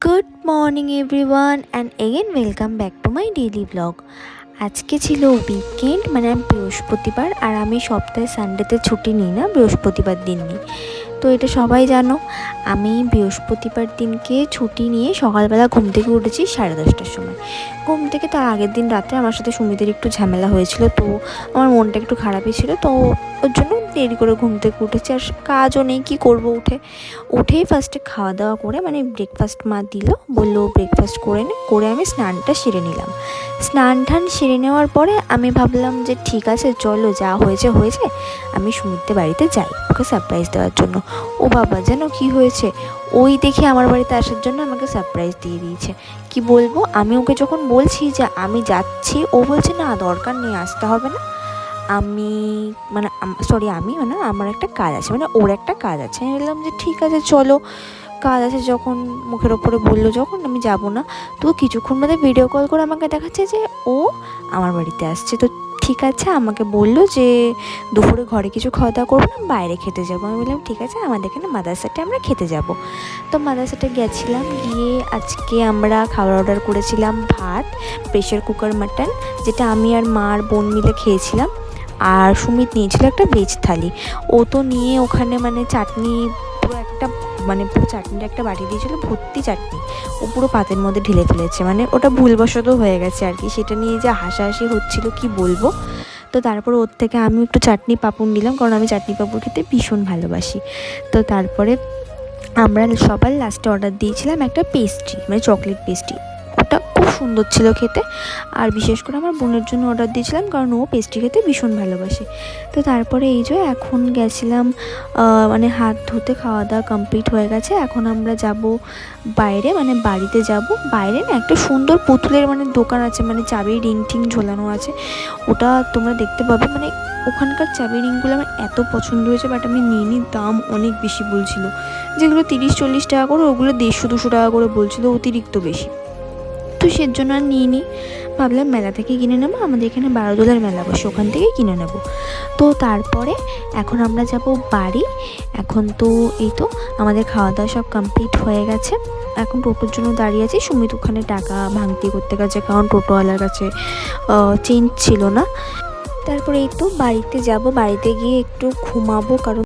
Good morning everyone and again welcome back to my daily blog. আজকে ছিল weekend, মানে বৃহস্পতিবার, আর আমি সপ্তাহে সানডেতে ছুটি নিই না, বৃহস্পতিবার দিন নিই। তো এটা সবাই জানো। আমি বৃহস্পতিবার দিনকে ছুটি নিয়ে সকালবেলা ঘুম থেকে উঠেছি 10:30টার সময়। ঘুম থেকে তার আগের দিন রাতে আমার সাথে সুমিতের একটু ঝামেলা হয়েছিল, তো আমার মনটা একটু খারাপই ছিল, তো ওর জন্য দেরি করে ঘুম থেকে উঠেছি। আর কাজও নেই, কী করবো, উঠেই ফার্স্টে খাওয়া দাওয়া করে, মানে ব্রেকফাস্ট মা বললো ব্রেকফাস্ট করে আমি স্নানটা সেরে নিলাম। স্নান টান সেরে নেওয়ার পরে আমি ভাবলাম যে ঠিক আছে, চলো যা হয়েছে হয়েছে, আমি সুমিতদের বাড়িতে যাই ওকে সারপ্রাইজ দেওয়ার জন্য। ও বাবা, যেন কি হয়েছে, ওই দেখে আমার বাড়িতে আসার জন্য আমাকে সারপ্রাইজ দিয়ে দিয়েছে। কি বলবো, আমি ওকে যখন বলছি যে আমি যাচ্ছি, ও বলছে না দরকার নেই, আসতে হবে না, আমার একটা কাজ আছে, মানে ওর একটা কাজ আছে। আমি বললাম যে ঠিক আছে চলো, কাজ আছে যখন মুখের ওপরে বললো, যখন আমি যাব না। তো কিছুক্ষণ বাদে ভিডিও কল করে আমাকে দেখাচ্ছে যে ও আমার বাড়িতে আসছে। তো ঠিক আছে, আমাকে বললো যে দুপুরে ঘরে কিছু খাওয়া দাওয়া করবো না, বাইরে খেতে যাবো। আমি বললাম ঠিক আছে, আমাদের এখানে মাদ্রাসাতে আমরা খেতে যাব। তো মাদ্রাসাতে গেছিলাম, গিয়ে আজকে আমরা খাবার অর্ডার করেছিলাম ভাত, প্রেশার কুকার মাটন, যেটা আমি আর মা আর বোন মিলে খেয়েছিলাম। আর সুমিত নিয়েছিল একটা ভেজ থালি। ও তো নিয়ে ওখানে মানে চাটনি, পুরো চাটনিটা একটা বাটি দিয়েছিলো, ভর্তি চাটনি, ও পুরো পাতের মধ্যে ঢেলে ফেলেছে। মানে ওটা ভুলবশত হয়ে গেছে আর কি, সেটা নিয়ে যে হাসাহাসি হচ্ছিল কি বলবো। তো তারপরে ওর থেকে আমি একটু চাটনি পাঁপড় নিলাম, কারণ আমি চাটনি পাঁপড় খেতে ভীষণ ভালোবাসি। তো তারপরে আমরা সবার লাস্টে অর্ডার দিয়েছিলাম একটা পেস্ট্রি, মানে চকলেট পেস্ট্রি। ওটা খুব সুন্দর ছিল খেতে। আর বিশেষ করে আমার বোনের জন্য অর্ডার দিয়েছিলাম, কারণ ও পেস্ট্রি খেতে ভীষণ ভালোবাসে। তো তারপরে এই যে এখন গেছিলাম, মানে হাত ধুতে, খাওয়া দাওয়া কমপ্লিট হয়ে গেছে। এখন আমরা যাব বাইরে, মানে বাড়িতে যাব। বাইরে না একটা সুন্দর পুতুলের মানে দোকান আছে, মানে চাবি রিং টিং ঝোলানো আছে, ওটা তোমরা দেখতে পাবে। মানে ওখানকার চাবি রিংগুলো আমার এত পছন্দ হয়েছে, বাট আমি নিয়ে নিই, দাম অনেক বেশি বলছিল। যেগুলো 30-40 টাকা করে, ওগুলো 150-200 টাকা করে বলছিল, অতিরিক্ত বেশি। তো সেজন্য আর নিয়ে নিই, ভাবলাম মেলা থেকে কিনে নেবো, আমাদের এখানে বারোদোলার মেলা বসে, ওখান থেকেই কিনে নেব। তো তারপরে এখন আমরা যাব বাড়ি। এখন তো এই তো আমাদের খাওয়া দাওয়া সব কমপ্লিট হয়ে গেছে। এখন টোটোর জন্য দাঁড়িয়ে আছি, সুমিত ওখানে টাকা ভাঙতি করতে গেছে, কারণ টোটোওয়ালার কাছে চেঞ্জ ছিল না। তারপরে এই তো বাড়িতে যাব, বাড়িতে গিয়ে একটু ঘুমাবো, কারণ